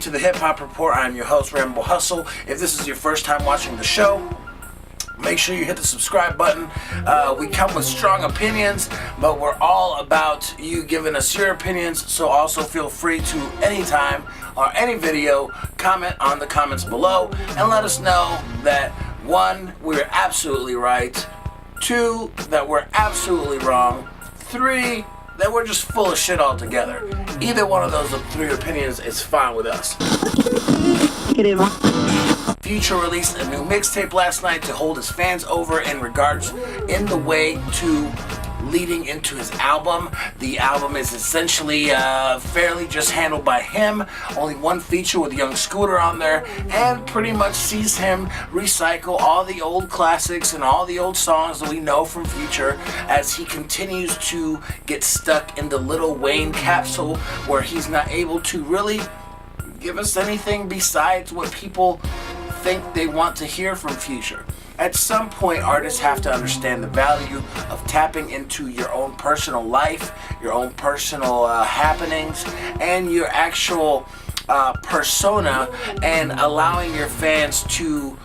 to the Hip Hop Report. I'm your host, Rambo Hustle. If this is your first time watching the show, make sure you hit the subscribe button. We come with strong opinions, but we're all about you giving us your opinions, so also feel free to anytime or any video, comment on the comments below and let us know that 1, we're absolutely right, 2, that we're absolutely wrong, 3, that we're just full of shit altogether. Either one of those 3 opinions is fine with us. Future released a new mixtape last night to hold his fans over in the way to leading into his album. The album is essentially fairly just handled by him. Only one feature with Young Scooter on there, and pretty much sees him recycle all the old classics and all the old songs that we know from Future as he continues to get stuck in the Lil Wayne capsule where he's not able to really give us anything besides what people think they want to hear from Future. At some point, artists have to understand the value of tapping into your own personal life, your own personal happenings, and your actual persona, and allowing your fans to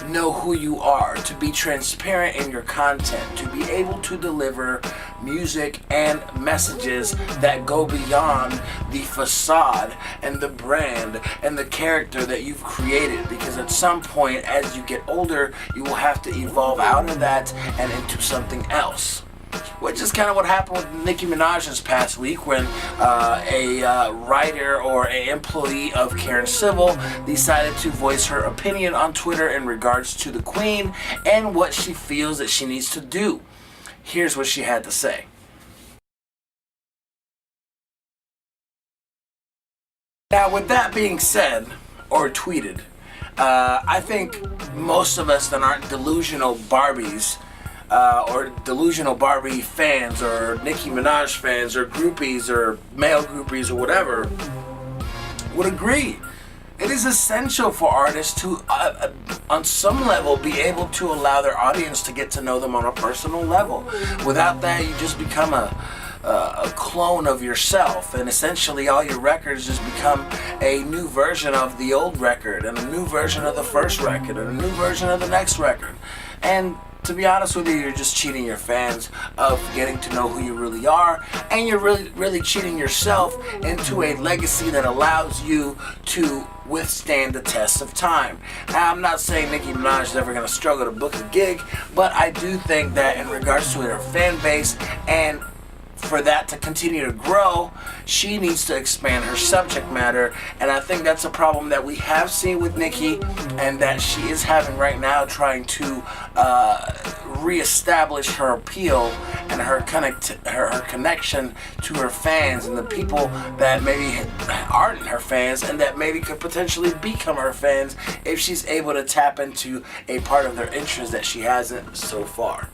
know who you are, to be transparent in your content, to be able to deliver music and messages that go beyond the facade and the brand and the character that you've created, because at some point as you get older you will have to evolve out of that and into something else, which is kind of what happened with Nicki Minaj this past week when a writer or an employee of Karen Civil decided to voice her opinion on Twitter in regards to the Queen and what she feels that she needs to do. Here's what she had to say. Now, with that being said, or tweeted, I think most of us that aren't delusional Barbies or delusional Barbie fans or Nicki Minaj fans or groupies or male groupies or whatever would agree. It is essential for artists to, on some level, be able to allow their audience to get to know them on a personal level. Without that, you just become a clone of yourself, and essentially all your records just become a new version of the old record, and a new version of the first record, and a new version of the next record. And to be honest with you, you're just cheating your fans of getting to know who you really are, and you're really cheating yourself into a legacy that allows you to withstand the test of time. Now, I'm not saying Nicki Minaj is ever going to struggle to book a gig, but I do think that in regards to her fan base, and for that to continue to grow, she needs to expand her subject matter, and I think that's a problem that we have seen with Nicki and that she is having right now, trying to reestablish her appeal and her connection to her fans and the people that maybe aren't her fans and that maybe could potentially become her fans if she's able to tap into a part of their interest that she hasn't so far.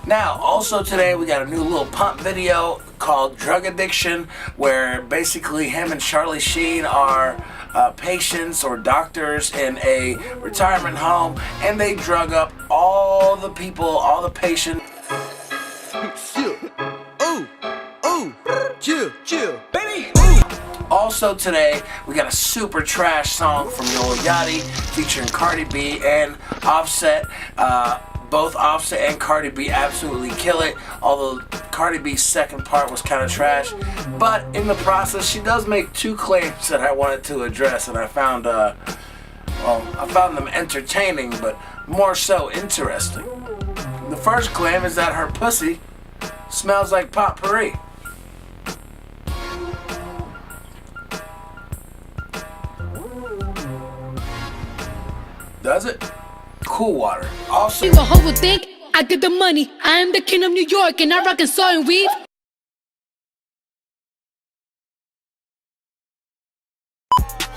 Now, also today we got a new Lil Pump video called Drug Addiction, where basically him and Sheen are patients or doctors in a retirement home, and they drug up all the people, all the patients. Chill, baby. Also today, we got a super trash song from Lil Yachty featuring Cardi B and Offset. Both Offset and Cardi B absolutely kill it, although Cardi B's second part was kind of trash. But in the process, she does make 2 claims that I wanted to address, and I found them entertaining, but more so interesting. The first claim is that her pussy smells like Potpourri. Does it? Cool water. Also, you a hoe would think I get the money. I am the king of New York, and I rock and saw and weave.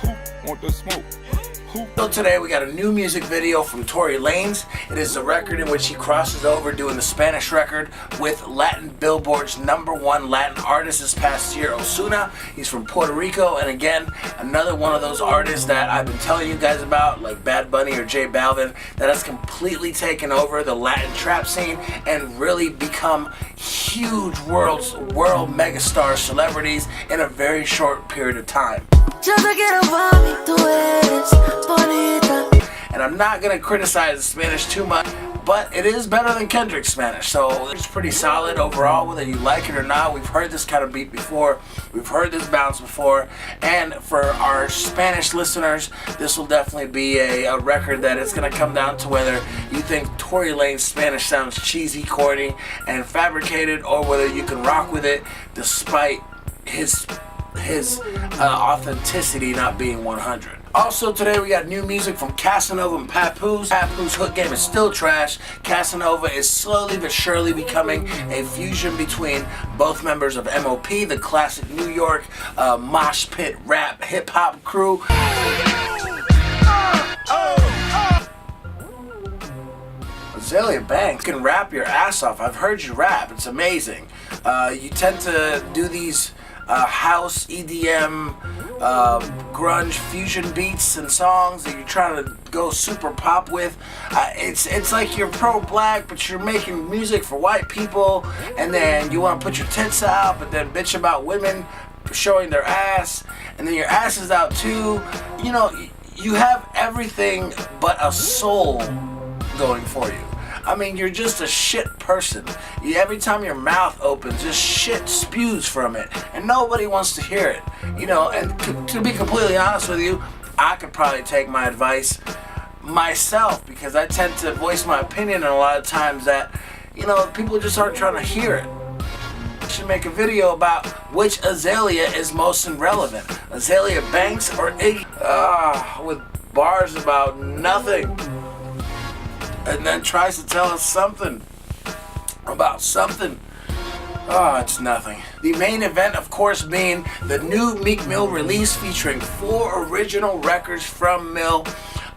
Who want the smoke? So today we got a new music video from Tory Lanez. It is a record in which he crosses over doing the Spanish record with Latin Billboard's #1 Latin artist this past year, Ozuna. He's from Puerto Rico, and again, another one of those artists that I've been telling you guys about, like Bad Bunny or J Balvin, that has completely taken over the Latin trap scene and really become huge world megastar celebrities in a very short period of time. Yo te quiero pa' mí, tú eres bonita. And I'm not gonna criticize the Spanish too much, but it is better than Kendrick's Spanish, so it's pretty solid overall, whether you like it or not. We've heard this kind of beat before, we've heard this bounce before, and for our Spanish listeners, this will definitely be a record that it's gonna come down to whether you think Tory Lanez Spanish sounds cheesy, corny, and fabricated, or whether you can rock with it despite his authenticity not being 100. Also today we got new music from Casanova and Papoose. Papoose hook game is still trash. Casanova is slowly but surely becoming a fusion between both members of MOP, the classic New York mosh pit rap hip hop crew. Azealia Banks can rap your ass off. I've heard you rap. It's amazing. You tend to do these house, EDM, grunge, fusion beats and songs that you're trying to go super pop with. It's like you're pro-black, but you're making music for white people, and then you want to put your tits out, but then bitch about women showing their ass, and then your ass is out too. You know, you have everything but a soul going for you. I mean, you're just a shit person. Every time your mouth opens, just shit spews from it, and nobody wants to hear it. You know, and to be completely honest with you, I could probably take my advice myself, because I tend to voice my opinion, and a lot of times that, you know, people just aren't trying to hear it. I should make a video about which Azealia is most irrelevant, Azealia Banks or Iggy, with bars about nothing, and then tries to tell us something about something. Oh, it's nothing. The main event, of course, being the new Meek Mill release featuring 4 original records from Mill,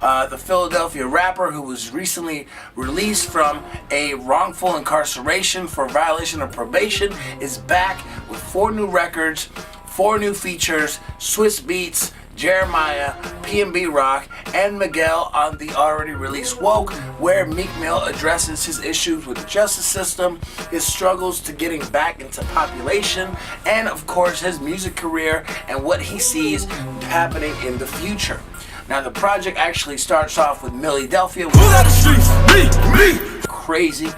the Philadelphia rapper who was recently released from a wrongful incarceration for violation of probation, is back with 4 new records, 4 new features, Swiss Beats, Jeremiah, P&B Rock, and Miguel on the already released Woke, where Meek Mill addresses his issues with the justice system, his struggles to getting back into population, and of course his music career and what he sees happening in the future. Now the project actually starts off with Philadelphia. Who got the streets? Me. Crazy.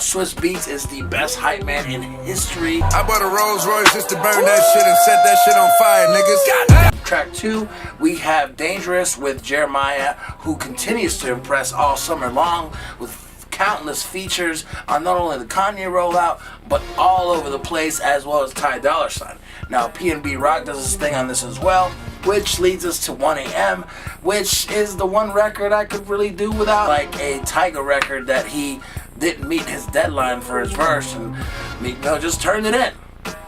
Swiss Beats is the best hype man in history. I bought a Rolls Royce just to burn that shit and set that shit on fire, niggas. Track 2, we have Dangerous with Jeremiah, who continues to impress all summer long with countless features on not only the Kanye rollout, but all over the place, as well as Ty Dolla $ign. Now P&B Rock does his thing on this as well, which leads us to 1 AM, which is the one record I could really do without, like a Tyga record that he didn't meet his deadline for his verse, and Meek Mill just turned it in.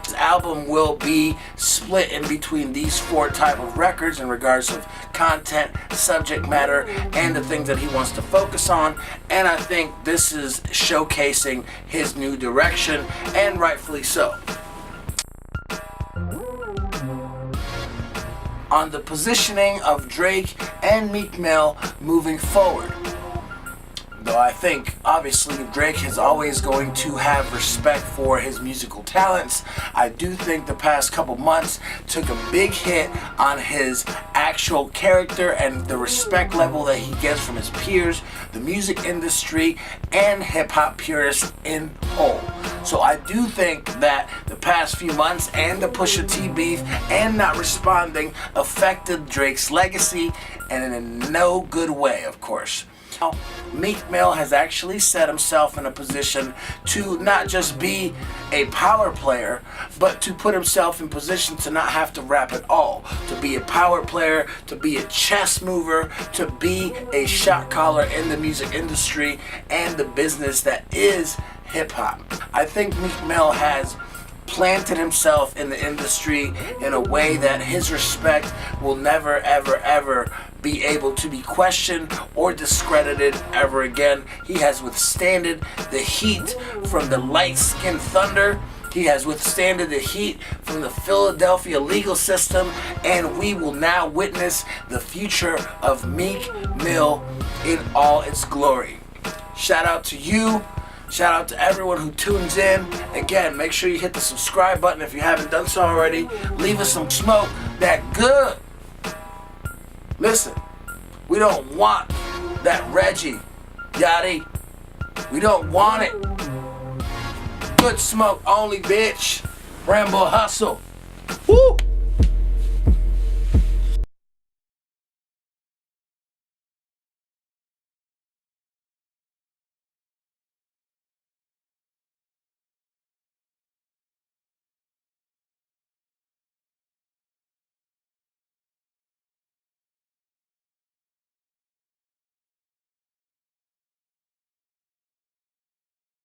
His album will be split in between these 4 type of records in regards of content, subject matter, and the things that he wants to focus on, and I think this is showcasing his new direction, and rightfully so. On the positioning of Drake and Meek Mill moving forward. Though I think, obviously, Drake is always going to have respect for his musical talents, I do think the past couple months took a big hit on his actual character and the respect level that he gets from his peers, the music industry, and hip-hop purists in whole. So I do think that the past few months and the Pusha T beef and not responding affected Drake's legacy, and in no good way, of course. Meek Mill has actually set himself in a position to not just be a power player, but to put himself in position to not have to rap at all, to be a power player, to be a chess mover, to be a shot caller in the music industry and the business that is hip-hop. I think Meek Mill has planted himself in the industry in a way that his respect will never, ever, ever be able to be questioned or discredited ever again. He has withstanded the heat from the light-skinned thunder. He has withstanded the heat from the Philadelphia legal system, and we will now witness the future of Meek Mill in all its glory. Shout out to you. Shout out to everyone who tunes in. Again, make sure you hit the subscribe button if you haven't done so already. Leave us some smoke, that good Listen, we don't want that Reggie Yachty. We don't want it. Good smoke only, bitch. Rambo hustle. Woo!